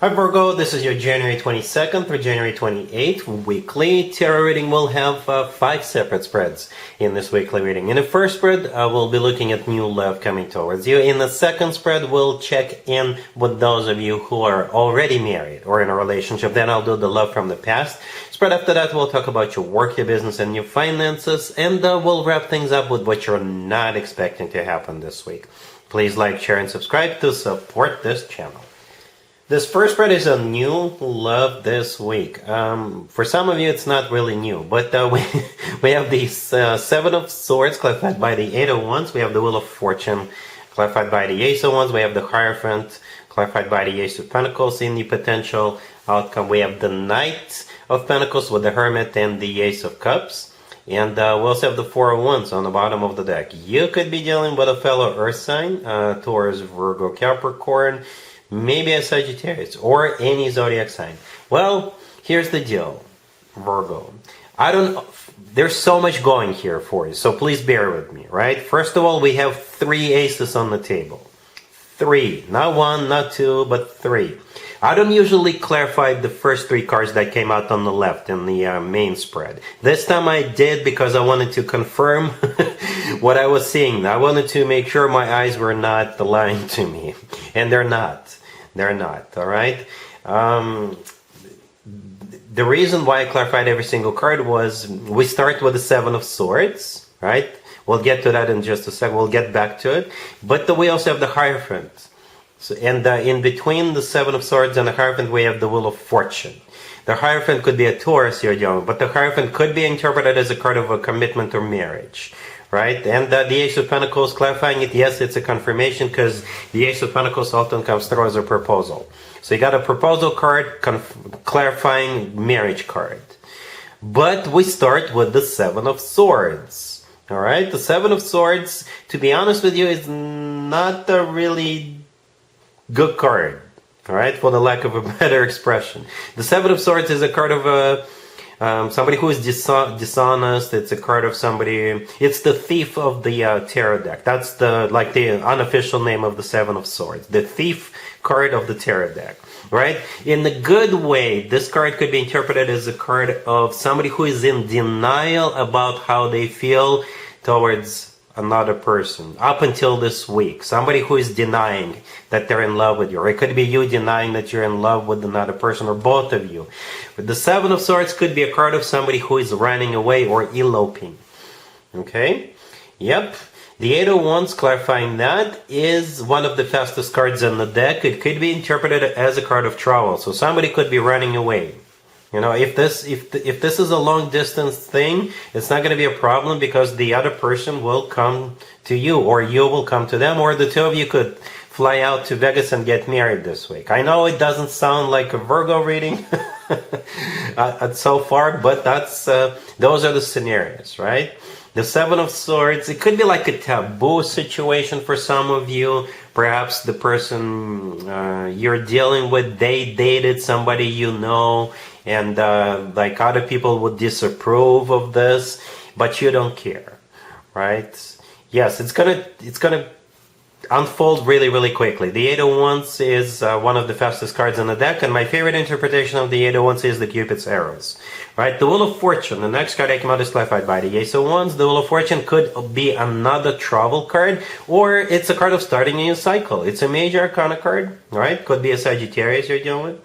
Hi Virgo, this is your January 22nd through January 28th weekly tarot reading. We'll have 5 separate spreads in this weekly reading. In the first spread, we'll be looking at new love coming towards you. In the second spread, we'll check in with those of you who are already married or in a relationship. Then I'll do the love from the past. Spread after that, we'll talk about your work, your business, and your finances. And we'll wrap things up with what you're not expecting to happen this week. Please like, share, and subscribe to support this channel. This first spread is a new love this week. For some of you, it's not really new, but we have the Seven of Swords clarified by the Eight of Wands. We have the Wheel of Fortune clarified by the Ace of Wands. We have the Hierophant clarified by the Ace of Pentacles in the potential outcome. We have the Knight of Pentacles with the Hermit and the Ace of Cups. And we also have the Four of Wands on the bottom of the deck. You could be dealing with a fellow Earth sign, Taurus, Virgo, Capricorn, maybe a Sagittarius, or any zodiac sign. Well, here's the deal, Virgo. There's so much going here for you, so please bear with me, right? First of all, we have 3 aces on the table. 3, not 1, not 2, but 3. I don't usually clarify the first 3 cards that came out on the left in the main spread. This time I did because I wanted to confirm what I was seeing. I wanted to make sure my eyes were not lying to me. And they're not. They're not, all right? The reason why I clarified every single card was we start with the Seven of Swords, right? We'll get to that in just a second. We'll get back to it. But we also have the Hierophant. So, and in between the Seven of Swords and the Hierophant, we have the Wheel of Fortune. The Hierophant could be a Taurus you're dealing with, but the Hierophant could be interpreted as a card of a commitment or marriage, right? And the Ace of Pentacles, clarifying it, yes, it's a confirmation because the Ace of Pentacles often comes through as a proposal. So you got a proposal card, clarifying marriage card. But we start with the Seven of Swords, all right? The Seven of Swords, to be honest with you, is not a really good card, all right, for the lack of a better expression. The Seven of Swords is a card of somebody who is dishonest. It's a card of somebody. It's the thief of the tarot deck. That's the unofficial name of the Seven of Swords. The thief card of the tarot deck, right? In the good way, this card could be interpreted as a card of somebody who is in denial about how they feel towards another person up until this week. Somebody who is denying that they're in love with you. Or it could be you denying that you're in love with another person, or both of you. But the Seven of Swords could be a card of somebody who is running away or eloping. Okay? Yep. The Eight of Wands, clarifying that, is one of the fastest cards in the deck. It could be interpreted as a card of travel. So somebody could be running away. You know, if this is a long distance thing, it's not going to be a problem because the other person will come to you, or you will come to them, or the two of you could fly out to Vegas and get married this week. I know it doesn't sound like a Virgo reading so far, but those are the scenarios, right? The Seven of Swords, it could be like a taboo situation for some of you. Perhaps the person you're dealing with, they dated somebody you know, and like other people would disapprove of this, but you don't care, right? Yes, it's gonna unfold really, really quickly. The Eight of Wands is one of the fastest cards in the deck, and my favorite interpretation of the Eight of Wands is the Cupid's arrows, right? The Wheel of Fortune, the next card that came out is clarified by the Ace of Wands. The Wheel of Fortune could be another travel card, or it's a card of starting a new cycle. It's a major arcana card, right? Could be a Sagittarius you're dealing with.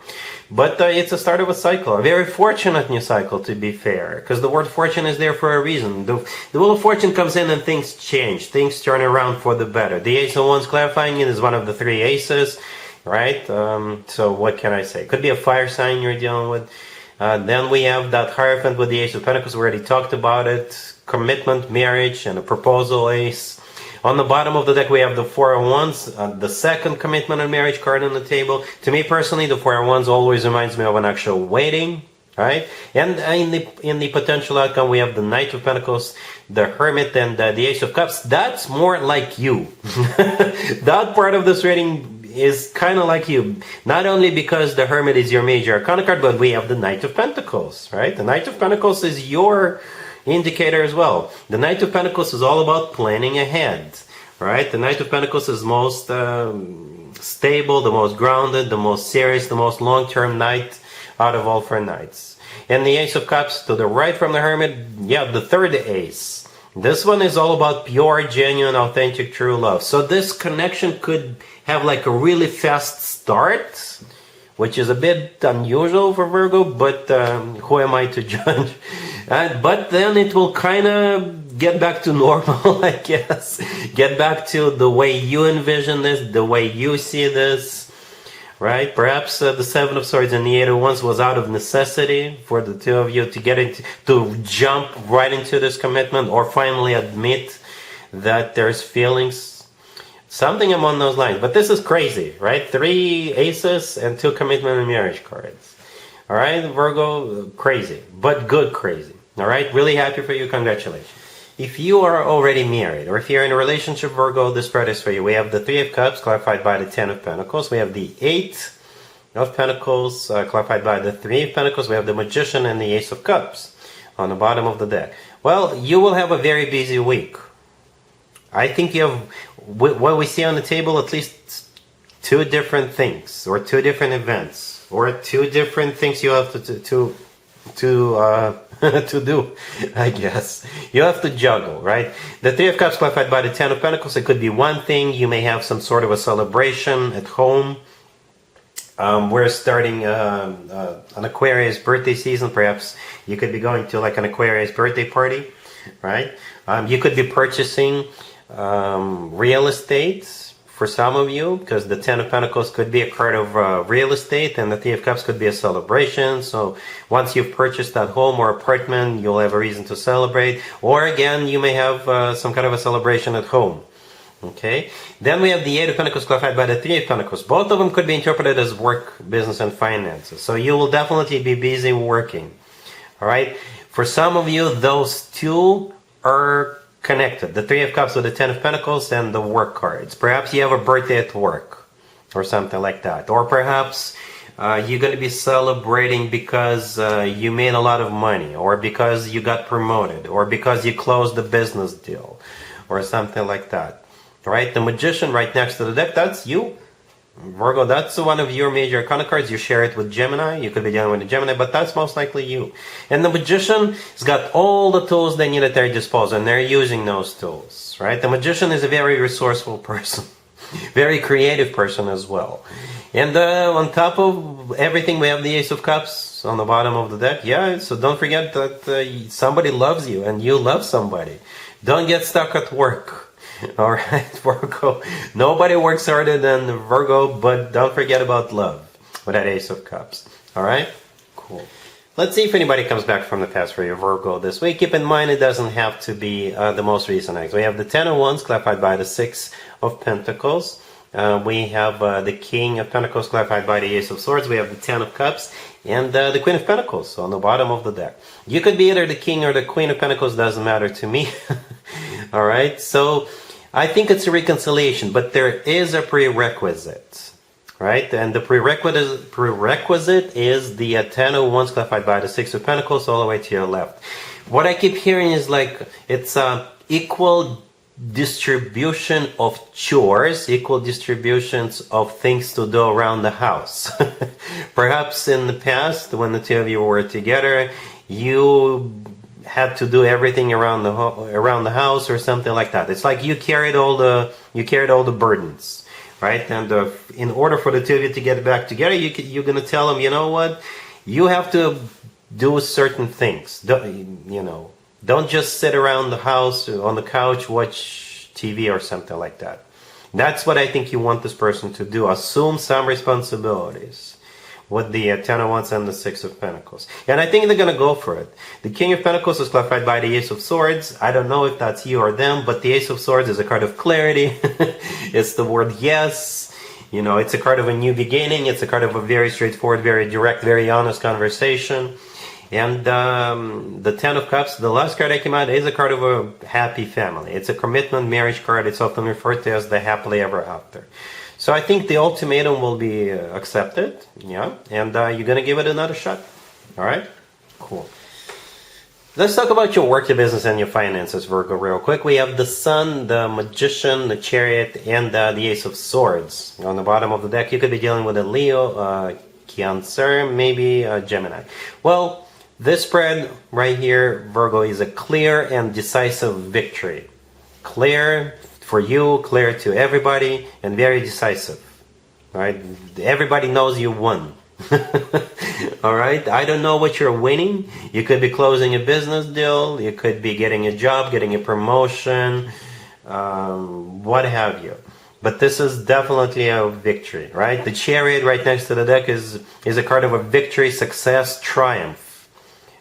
But it's a start of a cycle, a very fortunate new cycle, to be fair, because the word fortune is there for a reason. The Wheel of Fortune comes in and things change, things turn around for the better. The Ace of Wands, clarifying it, is one of the 3 aces, right? So what can I say? Could be a fire sign you're dealing with. Then we have that Hierophant with the Ace of Pentacles. We already talked about it. Commitment, marriage, and a proposal ace. On the bottom of the deck, we have the Four of Wands, the second commitment and marriage card on the table. To me personally, the Four of Wands always reminds me of an actual wedding, right? And in the potential outcome, we have the Knight of Pentacles, the Hermit, and the Ace of Cups. That's more like you. That part of this reading is kind of like you. Not only because the Hermit is your major arcana card, but we have the Knight of Pentacles, right? The Knight of Pentacles is your indicator as well. The Knight of Pentacles is all about planning ahead, right? The Knight of Pentacles is most stable, the most grounded, the most serious, the most long-term knight out of all 4 knights. And the Ace of Cups to the right from the Hermit, yeah, the third ace. This one is all about pure, genuine, authentic, true love. So this connection could have like a really fast start, which is a bit unusual for Virgo, but who am I to judge? But then it will kind of get back to normal, I guess. Get back to the way you envision this, the way you see this, right? Perhaps the Seven of Swords and the Eight of Wands was out of necessity for the two of you to get into, to jump right into this commitment, or finally admit that there's feelings. Something among those lines. But this is crazy, right? 3 aces and 2 commitment and marriage cards. All right, Virgo, crazy, but good crazy. All right, really happy for you. Congratulations. If you are already married, or if you're in a relationship, Virgo, this spread is for you. We have the 3 of Cups, clarified by the 10 of Pentacles. We have the 8 of Pentacles, clarified by the 3 of Pentacles. We have the Magician and the Ace of Cups on the bottom of the deck. Well, you will have a very busy week. I think you have, what we see on the table, at least 2 different things, or 2 different events, or 2 different things you have to do, I guess. You have to juggle, right? The 3 of Cups clarified by the 10 of Pentacles. It could be one thing. You may have some sort of a celebration at home. We're starting an Aquarius birthday season. Perhaps you could be going to like an Aquarius birthday party, right? You could be purchasing real estate for some of you, because the 10 of Pentacles could be a card of real estate, and the 3 of Cups could be a celebration. So once you've purchased that home or apartment, you'll have a reason to celebrate. Or again, you may have some kind of a celebration at home. Okay, then we have the 8 of Pentacles clarified by the 3 of Pentacles. Both of them could be interpreted as work, business, and finances. So you will definitely be busy working. All right, for some of you, those 2 are connected. The 3 of Cups with the 10 of Pentacles and the work cards. Perhaps you have a birthday at work or something like that. Or perhaps you're going to be celebrating because you made a lot of money, or because you got promoted, or because you closed the business deal, or something like that. Right? The Magician right next to the deck, that's you. Virgo, that's one of your major arcana cards. You share it with Gemini. You could be dealing with a Gemini, but that's most likely you. And the Magician has got all the tools they need at their disposal, and they're using those tools, right? The Magician is a very resourceful person, very creative person as well. And on top of everything, we have the Ace of Cups on the bottom of the deck. Yeah, so don't forget that somebody loves you, and you love somebody. Don't get stuck at work. All right, Virgo. Nobody works harder than Virgo, but don't forget about love with that Ace of Cups. All right? Cool. Let's see if anybody comes back from the past for you, Virgo, this week. Keep in mind, it doesn't have to be the most recent ex. We have the 10 of Wands clarified by the 6 of Pentacles. We have the King of Pentacles clarified by the Ace of Swords. We have the 10 of Cups and the Queen of Pentacles on the bottom of the deck. You could be either the King or the Queen of Pentacles, doesn't matter to me. All right, so I think it's a reconciliation, but there is a prerequisite, right? And the prerequisite is the 10 of Wands clarified by the 6 of Pentacles all the way to your left. What I keep hearing is like it's equal distribution of chores, equal distributions of things to do around the house. Perhaps in the past, when the 2 of you were together, you had to do everything around the house or something like that. It's like you carried all the burdens, right? And in order for the 2 of you to get back together, you're gonna tell them, you know what, you have to do certain things. Don't just sit around the house on the couch, watch TV or something like that. That's what I think you want this person to do. Assume some responsibilities with the 10 of Wands and the 6 of Pentacles. And I think they're going to go for it. The King of Pentacles is clarified by the Ace of Swords. I don't know if that's you or them, but the Ace of Swords is a card of clarity. It's the word yes. It's a card of a new beginning. It's a card of a very straightforward, very direct, very honest conversation. And the 10 of Cups, the last card that came out, is a card of a happy family. It's a commitment marriage card. It's often referred to as the happily ever after. So I think the ultimatum will be accepted, yeah, and you're going to give it another shot. All right? Cool. Let's talk about your work, your business, and your finances, Virgo, real quick. We have the Sun, the Magician, the Chariot, and the Ace of Swords. On the bottom of the deck, you could be dealing with a Leo, Cancer, maybe a Gemini. Well, this spread right here, Virgo, is a clear and decisive victory. Clear for you, clear to everybody, and very decisive. Right? Everybody knows you won. All right, I don't know what you're winning. You could be closing a business deal, you could be getting a job, getting a promotion, what have you. But this is definitely a victory, right? The Chariot right next to the deck is a card of a victory, success, triumph.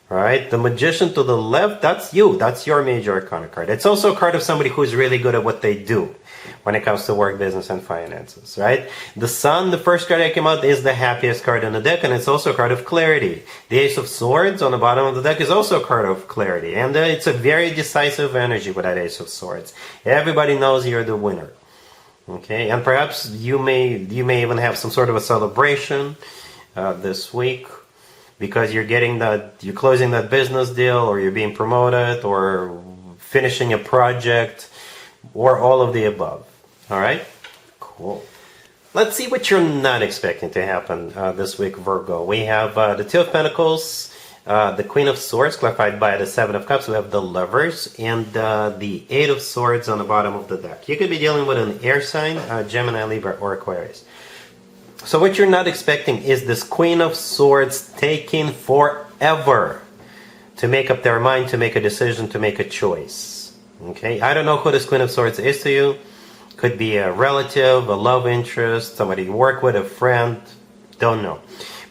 Right? The Magician to the left, that's you. That's your major arcana card. It's also a card of somebody who's really good at what they do when it comes to work, business, and finances, right? The Sun, the first card that came out, is the happiest card in the deck, and it's also a card of clarity. The Ace of Swords on the bottom of the deck is also a card of clarity, and it's a very decisive energy with that Ace of Swords. Everybody knows you're the winner, okay? And perhaps you may even have some sort of a celebration this week, because you're closing that business deal, or you're being promoted, or finishing a project, or all of the above. All right? Cool. Let's see what you're not expecting to happen this week, Virgo. We have the Two of Pentacles, the Queen of Swords, clarified by the Seven of Cups. We have the Lovers, and the Eight of Swords on the bottom of the deck. You could be dealing with an air sign, Gemini, Libra, or Aquarius. So what you're not expecting is this Queen of Swords taking forever to make up their mind, to make a decision, to make a choice. Okay, I don't know who this Queen of Swords is to you. Could be a relative, a love interest, somebody you work with, a friend, don't know.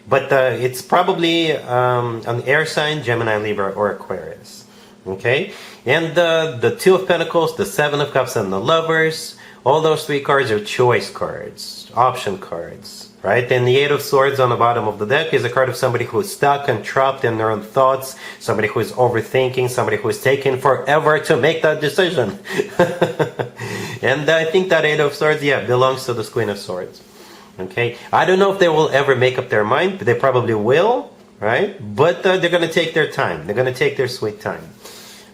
But it's probably an air sign, Gemini, Libra, or Aquarius. Okay, and the Two of Pentacles, the Seven of Cups, and the Lovers, all those three cards are choice cards, option cards. Right? And the Eight of Swords on the bottom of the deck is a card of somebody who is stuck and trapped in their own thoughts, somebody who is overthinking, somebody who is taking forever to make that decision. And I think that Eight of Swords, yeah, belongs to the Queen of Swords. Okay? I don't know if they will ever make up their mind, but they probably will, right? But they're going to take their time. They're going to take their sweet time.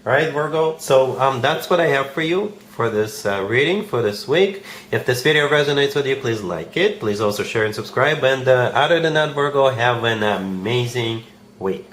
All right, Virgo? So that's what I have for you for this reading for this week. If this video resonates with you, please like it. Please also share and subscribe. And other than that, Virgo, have an amazing week.